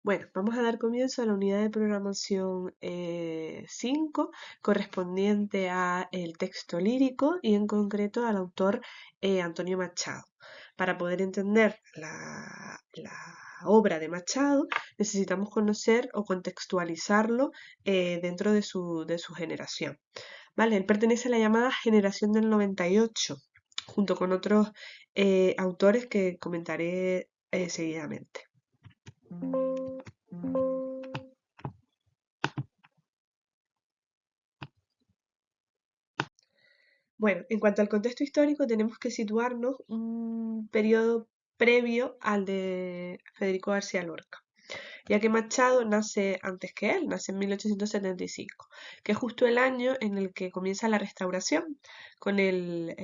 Bueno, vamos a dar comienzo a la unidad de programación 5, correspondiente a el texto lírico y en concreto al autor Antonio Machado. Para poder entender la obra de Machado necesitamos conocer o contextualizarlo dentro de su generación. ¿Vale? Él pertenece a la llamada generación del 98, junto con otros autores que comentaré seguidamente. Bueno, en cuanto al contexto histórico, tenemos que situarnos un periodo previo al de Federico García Lorca, ya que Machado nace antes que él, nace en 1875, que es justo el año en el que comienza la Restauración con el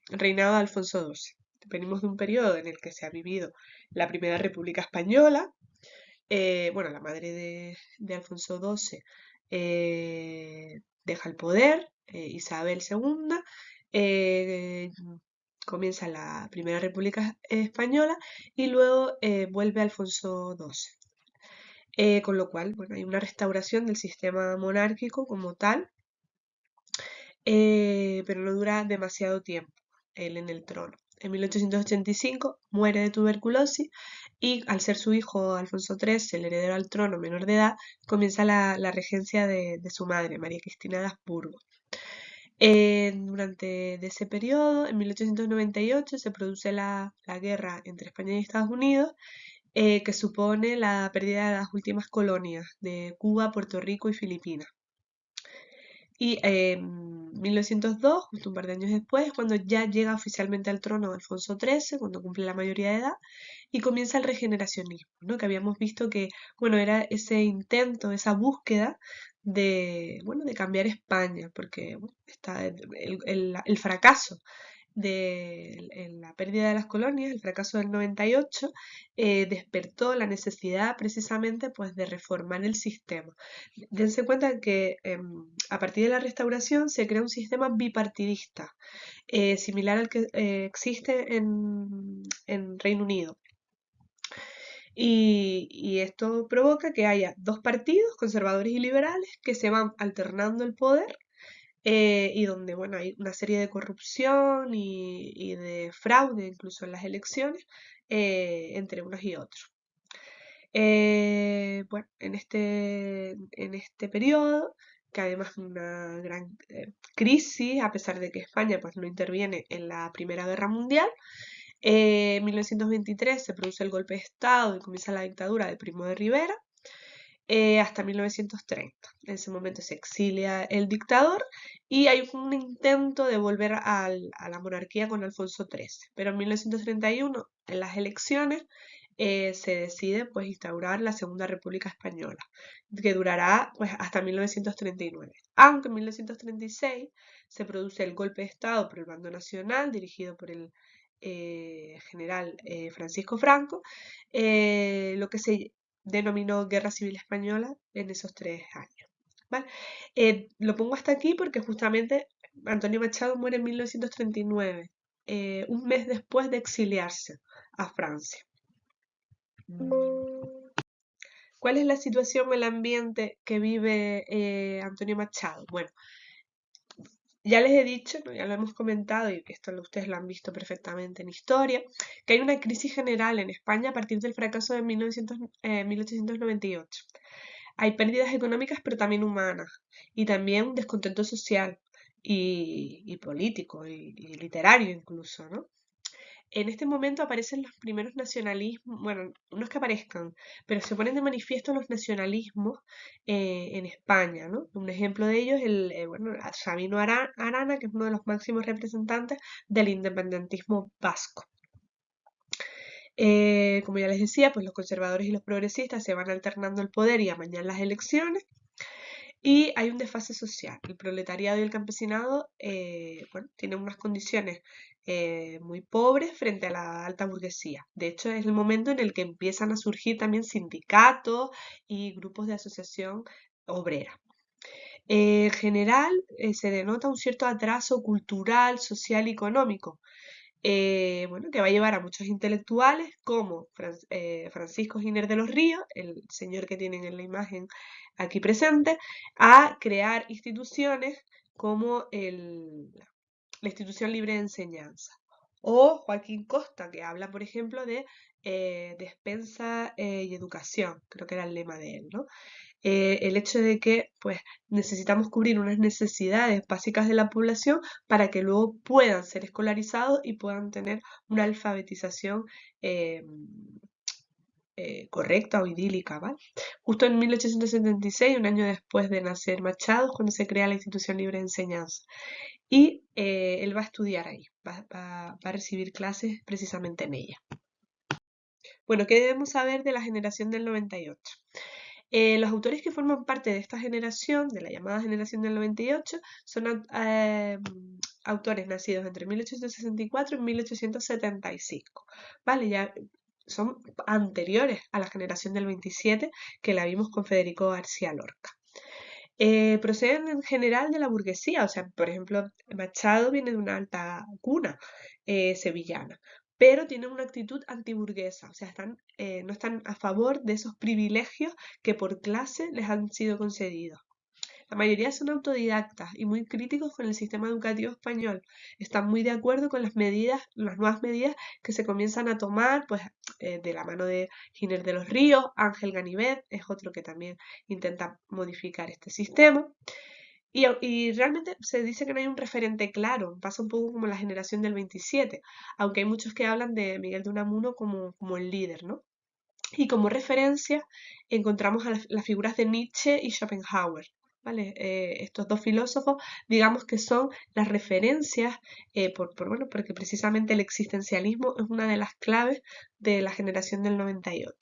reinado de Alfonso XII. Venimos de un periodo en el que se ha vivido la Primera República Española, bueno, la madre de Alfonso XII deja el poder, Isabel II, eh, comienza la Primera República Española y luego vuelve Alfonso XII. Con lo cual, bueno, hay una restauración del sistema monárquico como tal, pero no dura demasiado tiempo él en el trono. En 1885 muere de tuberculosis y al ser su hijo Alfonso XIII, el heredero al trono menor de edad, comienza la regencia de su madre, María Cristina de Habsburgo. Durante de ese periodo, en 1898, se produce la guerra entre España y Estados Unidos, que supone la pérdida de las últimas colonias de Cuba, Puerto Rico y Filipinas. Y en 1902, justo un par de años después, cuando ya llega oficialmente al trono Alfonso XIII, cuando cumple la mayoría de edad, y comienza el regeneracionismo, ¿no? Que habíamos visto que, bueno, era ese intento, esa búsqueda de, bueno, de cambiar España, porque bueno, está el fracaso en la pérdida de las colonias, el fracaso del 98, despertó la necesidad precisamente pues de reformar el sistema. Dense cuenta que a partir de la restauración se crea un sistema bipartidista, similar al que existe en Reino Unido. Y esto provoca que haya dos partidos, conservadores y liberales, que se van alternando el poder y donde, bueno, hay una serie de corrupción y de fraude incluso en las elecciones entre unos y otros. Bueno, en este periodo, que además es una gran crisis, a pesar de que España pues, no interviene en la Primera Guerra Mundial, en 1923 se produce el golpe de Estado y comienza la dictadura de Primo de Rivera, hasta 1930. En ese momento se exilia el dictador y hay un intento de volver a la monarquía con Alfonso XIII. Pero en 1931, en las elecciones, se decide pues instaurar la Segunda República Española, que durará pues hasta 1939. Aunque en 1936 se produce el golpe de Estado por el bando nacional, dirigido por el general Francisco Franco, lo que se denominó Guerra Civil Española en esos 3 años. ¿Vale? Lo pongo hasta aquí porque justamente Antonio Machado muere en 1939, un mes después de exiliarse a Francia. ¿Cuál es la situación, el ambiente que vive Antonio Machado? Bueno, ya les he dicho, ¿no? Ya lo hemos comentado y que esto ustedes lo han visto perfectamente en historia, que hay una crisis general en España a partir del fracaso de 1898. Hay pérdidas económicas, pero también humanas, y también un descontento social y político y literario incluso, ¿no? En este momento aparecen los primeros nacionalismos, bueno, no es que aparezcan, pero se ponen de manifiesto los nacionalismos en España, ¿no? Un ejemplo de ello es bueno, Sabino Arana, que es uno de los máximos representantes del independentismo vasco. Como ya les decía, pues los conservadores y los progresistas se van alternando el poder y amañan las elecciones. Y hay un desfase social. El proletariado y el campesinado, bueno, tienen unas condiciones muy pobres frente a la alta burguesía. De hecho, es el momento en el que empiezan a surgir también sindicatos y grupos de asociación obrera. En general, se denota un cierto atraso cultural, social y económico. bueno, que va a llevar a muchos intelectuales como Francisco Giner de los Ríos, el señor que tienen en la imagen aquí presente, a crear instituciones como la Institución Libre de Enseñanza. O Joaquín Costa, que habla, por ejemplo, de despensa y educación, creo que era el lema de él, ¿no? El hecho de que pues necesitamos cubrir unas necesidades básicas de la población para que luego puedan ser escolarizados y puedan tener una alfabetización eh, correcta o idílica, ¿vale? Justo en 1876, un año después de nacer Machado, es cuando se crea la Institución Libre de Enseñanza. Y él va a estudiar ahí, va a recibir clases precisamente en ella. Bueno, ¿qué debemos saber de la generación del 98? Los autores que forman parte de esta generación, de la llamada generación del 98, son autores nacidos entre 1864 y 1875, ¿vale? Ya son anteriores a la generación del 27, que la vimos con Federico García Lorca. Proceden en general de la burguesía, o sea, por ejemplo, Machado viene de una alta cuna sevillana, pero tienen una actitud antiburguesa, o sea, no están a favor de esos privilegios que por clase les han sido concedidos. La mayoría son autodidactas y muy críticos con el sistema educativo español. Están muy de acuerdo con las medidas, las nuevas medidas que se comienzan a tomar, pues de la mano de Giner de los Ríos, Ángel Ganivet es otro que también intenta modificar este sistema. Y realmente se dice que no hay un referente claro, pasa un poco como la generación del 27, aunque hay muchos que hablan de Miguel de Unamuno como el líder, ¿no? Y como referencia encontramos a las figuras de Nietzsche y Schopenhauer. ¿Vale? Estos dos filósofos, digamos que son las referencias, bueno, porque precisamente el existencialismo es una de las claves de la generación del 98.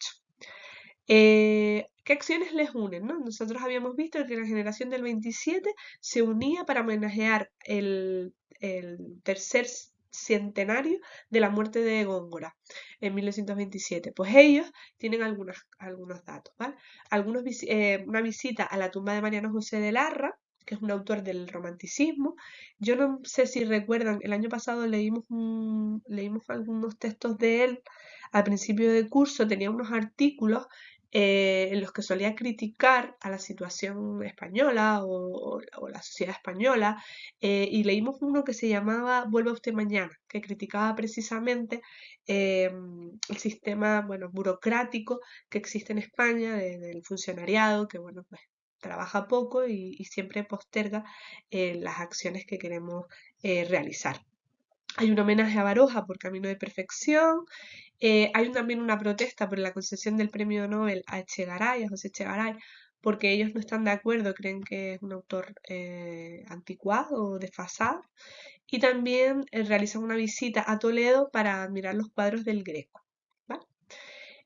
¿Qué acciones les unen? ¿No? Nosotros habíamos visto que la generación del 27 se unía para homenajear el tercer centenario de la muerte de Góngora en 1927. Pues ellos tienen algunos datos, ¿vale? Una visita a la tumba de Mariano José de Larra, que es un autor del romanticismo. Yo no sé si recuerdan, el año pasado leímos algunos textos de él al principio del curso, tenía unos artículos en los que solía criticar a la situación española o la sociedad española, y leímos uno que se llamaba Vuelva usted mañana, que criticaba precisamente el sistema, bueno, burocrático que existe en España, del funcionariado, que bueno, pues trabaja poco y siempre posterga las acciones que queremos realizar. Hay un homenaje a Baroja por Camino de Perfección. Hay también una protesta por la concesión del premio Nobel a Echegaray, a José Echegaray, porque ellos no están de acuerdo, creen que es un autor anticuado o desfasado. Y también realizan una visita a Toledo para admirar los cuadros del Greco. ¿Vale?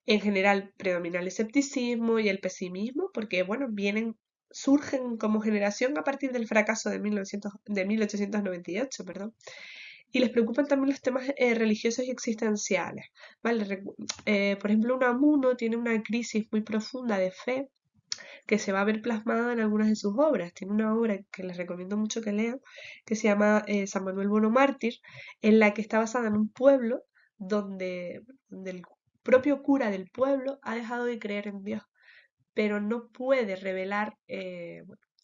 En general predomina el escepticismo y el pesimismo, porque bueno, surgen como generación a partir del fracaso de 1898, perdón. Y les preocupan también los temas religiosos y existenciales, ¿vale? Por ejemplo, Unamuno tiene una crisis muy profunda de fe que se va a ver plasmada en algunas de sus obras. Tiene una obra que les recomiendo mucho que lean, que se llama San Manuel Bono Mártir, en la que está basada en un pueblo donde el propio cura del pueblo ha dejado de creer en Dios, pero no puede revelar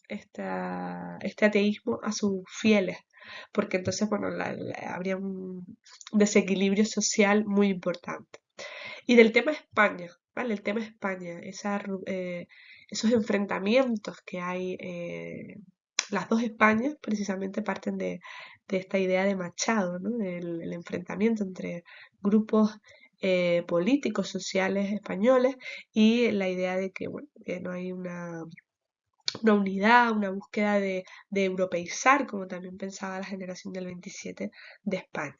este ateísmo a sus fieles, porque entonces, bueno, habría un desequilibrio social muy importante. Y del tema España, ¿vale? El tema España, esos enfrentamientos que hay, las dos Españas precisamente parten de esta idea de Machado, ¿no? El enfrentamiento entre grupos políticos, sociales españoles y la idea de que, bueno, que no hay una unidad, una búsqueda de europeizar, como también pensaba la generación del 27 de España.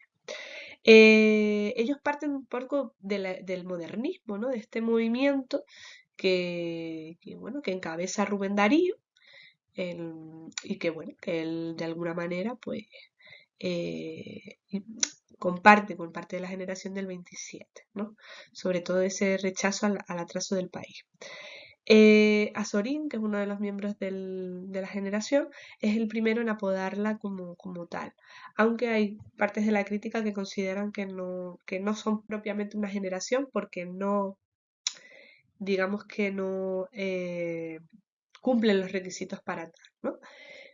Ellos parten un poco del modernismo, ¿no? De este movimiento bueno, que encabeza Rubén Darío y que, bueno, que él de alguna manera, pues, y con parte de la generación del 27, ¿no? Sobre todo ese rechazo al atraso del país. Azorín, que es uno de los miembros de la generación, es el primero en apodarla como tal. Aunque hay partes de la crítica que consideran que no son propiamente una generación porque no, digamos que no cumplen los requisitos para tal, ¿no?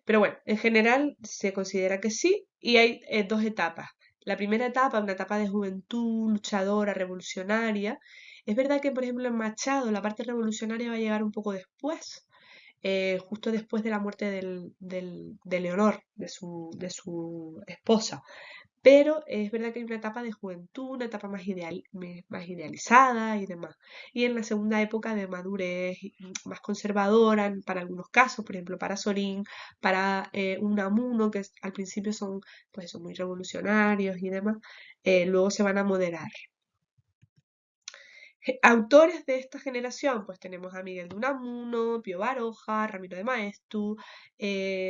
Pero bueno, en general se considera que sí y hay dos etapas. La primera etapa, una etapa de juventud, luchadora, revolucionaria. Es verdad que, por ejemplo, en Machado la parte revolucionaria va a llegar un poco después, justo después de la muerte de Leonor, de su esposa. Pero es verdad que hay una etapa de juventud, una etapa más idealizada y demás. Y en la segunda época de madurez más conservadora, para algunos casos, por ejemplo, para Sorín, para Unamuno, al principio son, pues, son muy revolucionarios y demás, luego se van a moderar. Autores de esta generación, pues tenemos a Miguel de Unamuno, Pío Baroja, Ramiro de Maeztu,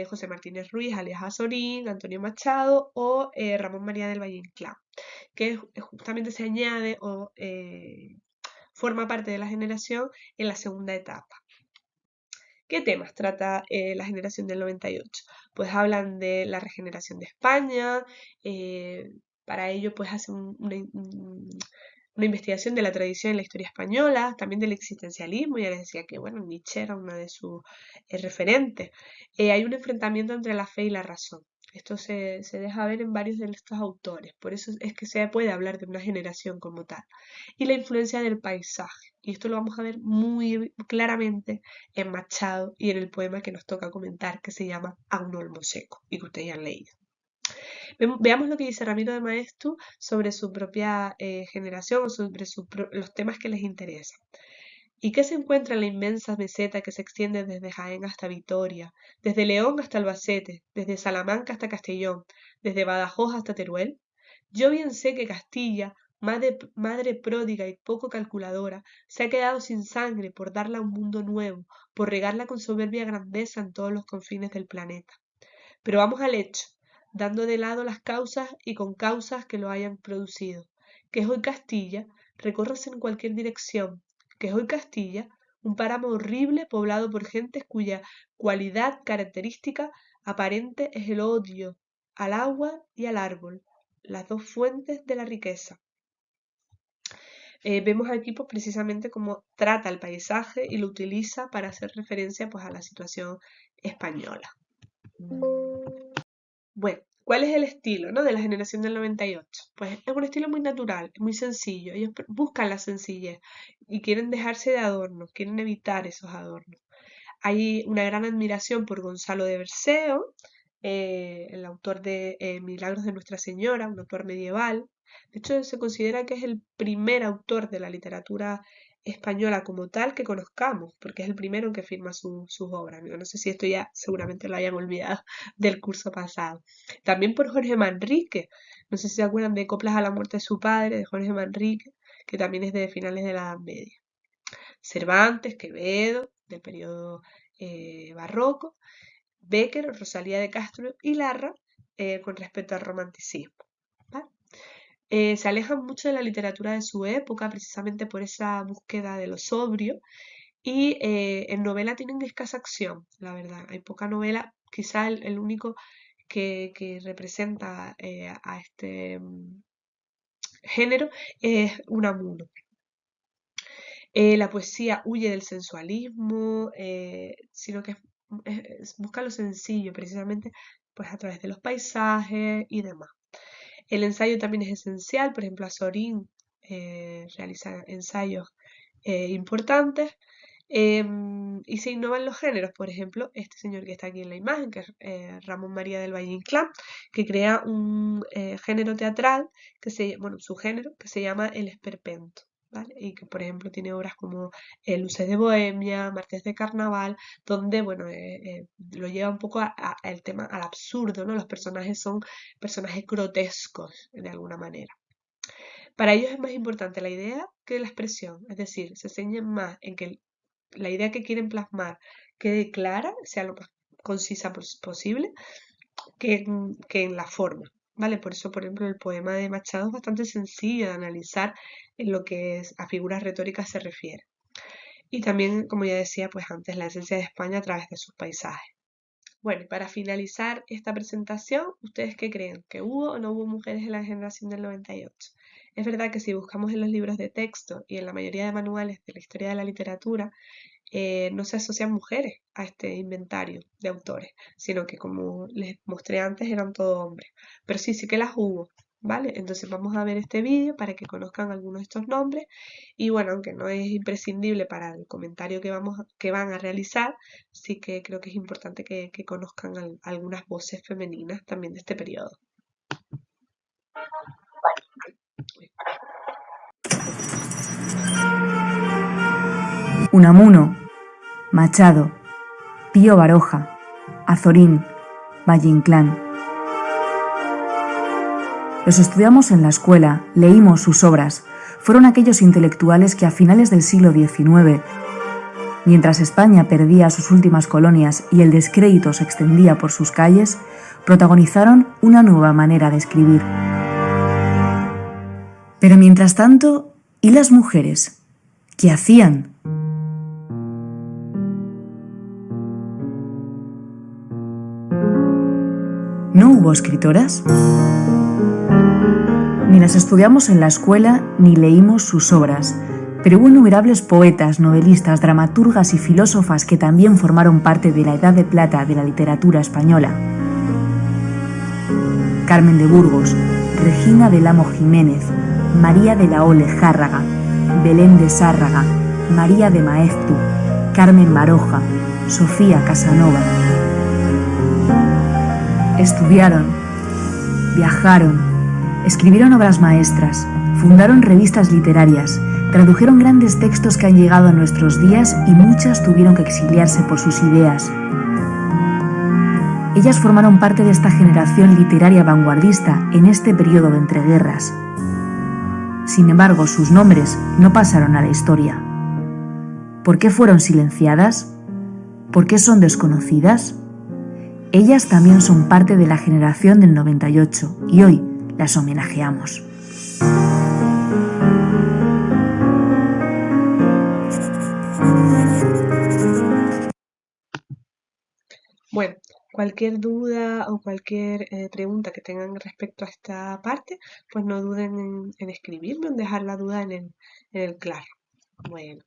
José Martínez Ruiz, alias Azorín, Antonio Machado o Ramón María del Valle Inclán, que justamente se añade o forma parte de la generación en la segunda etapa. ¿Qué temas trata la generación del 98? Pues hablan de la regeneración de España, para ello pues hacen una investigación de la tradición en la historia española, también del existencialismo, ya les decía que bueno, Nietzsche era una de sus referentes. Hay un enfrentamiento entre la fe y la razón. Esto se deja ver en varios de estos autores, por eso es que se puede hablar de una generación como tal. Y la influencia del paisaje, y esto lo vamos a ver muy claramente en Machado y en el poema que nos toca comentar, que se llama A un olmo seco, y que ustedes ya han leído. Veamos lo que dice Ramiro de Maeztu sobre su propia generación o sobre los temas que les interesan. ¿Y qué se encuentra en la inmensa meseta que se extiende desde Jaén hasta Vitoria, desde León hasta Albacete, desde Salamanca hasta Castellón, desde Badajoz hasta Teruel? Yo bien sé que Castilla, madre pródiga y poco calculadora, se ha quedado sin sangre por darla a un mundo nuevo, por regarla con soberbia grandeza en todos los confines del planeta. Pero vamos al hecho, dando de lado las causas y con causas que lo hayan producido. Que es hoy Castilla, recórrase en cualquier dirección. Que es hoy Castilla, un páramo horrible poblado por gentes cuya cualidad característica aparente es el odio al agua y al árbol, las dos fuentes de la riqueza. Vemos aquí pues, precisamente cómo trata el paisaje y lo utiliza para hacer referencia pues, a la situación española. Bueno, ¿cuál es el estilo, ¿no? de la generación del 98? Pues es un estilo muy natural, muy sencillo. Ellos buscan la sencillez y quieren dejarse de adornos, quieren evitar esos adornos. Hay una gran admiración por Gonzalo de Berceo, el autor de Milagros de Nuestra Señora, un autor medieval. De hecho, se considera que es el primer autor de la literatura española como tal que conozcamos, porque es el primero que firma sus obras. No sé si esto ya seguramente lo hayan olvidado del curso pasado. También por Jorge Manrique. No sé si se acuerdan de Coplas a la muerte de su padre, de Jorge Manrique, que también es de finales de la Edad Media. Cervantes, Quevedo, del periodo barroco, Bécquer, Rosalía de Castro y Larra con respecto al romanticismo. ¿Vale? Se alejan mucho de la literatura de su época precisamente por esa búsqueda de lo sobrio y en novela tienen escasa acción, la verdad. Hay poca novela, quizá el único que representa a este género es Unamuno. La poesía huye del sensualismo, sino que busca lo sencillo, precisamente pues a través de los paisajes y demás. El ensayo también es esencial, por ejemplo, Azorín realiza ensayos importantes y se innovan los géneros, por ejemplo, este señor que está aquí en la imagen, que es Ramón María del Valle Inclán, que crea un género teatral, bueno, su género, que se llama el esperpento. ¿Vale? Y que, por ejemplo, tiene obras como Luces de Bohemia, Martes de Carnaval, donde, bueno, lo lleva un poco al tema, al absurdo, ¿no? Los personajes son personajes grotescos, de alguna manera. Para ellos es más importante la idea que la expresión, es decir, se ceñen más en que la idea que quieren plasmar quede clara, sea lo más concisa posible, que en la forma. ¿Vale? Por eso, por ejemplo, el poema de Machado es bastante sencillo de analizar en lo que a figuras retóricas se refiere. y también, como ya decía, pues antes la esencia de España a través de sus paisajes. Bueno, y para finalizar esta presentación, ¿ustedes qué creen? ¿Que hubo o no hubo mujeres en la generación del 98? Es verdad que si buscamos en los libros de texto y en la mayoría de manuales de la historia de la literatura, no se asocian mujeres a este inventario de autores, sino que como les mostré antes eran todos hombres. Pero sí, sí que las hubo, ¿vale? Entonces vamos a ver este vídeo para que conozcan algunos de estos nombres y bueno, aunque no es imprescindible para el comentario que van a realizar, sí que creo que es importante que conozcan algunas voces femeninas también de este periodo. Unamuno, Machado, Pío Baroja, Azorín, Valle Inclán. Los estudiamos en la escuela, leímos sus obras. Fueron aquellos intelectuales que a finales del siglo XIX, mientras España perdía sus últimas colonias y el descrédito se extendía por sus calles, protagonizaron una nueva manera de escribir. Pero mientras tanto, ¿y las mujeres? ¿Qué hacían? ¿No hubo escritoras? Ni las estudiamos en la escuela ni leímos sus obras, pero hubo innumerables poetas, novelistas, dramaturgas y filósofas que también formaron parte de la Edad de Plata de la literatura española. Carmen de Burgos, Regina del Amo Jiménez, María de la Ole Járraga, Belén de Sárraga, María de Maeztu, Carmen Baroja, Sofía Casanova. Estudiaron, viajaron, escribieron obras maestras, fundaron revistas literarias, tradujeron grandes textos que han llegado a nuestros días y muchas tuvieron que exiliarse por sus ideas. Ellas formaron parte de esta generación literaria vanguardista en este periodo de entreguerras. Sin embargo, sus nombres no pasaron a la historia. ¿Por qué fueron silenciadas? ¿Por qué son desconocidas? Ellas también son parte de la generación del 98 y hoy las homenajeamos. Bueno, cualquier duda o cualquier pregunta que tengan respecto a esta parte, pues no duden en escribirme o en dejar la duda en el claro. Bueno.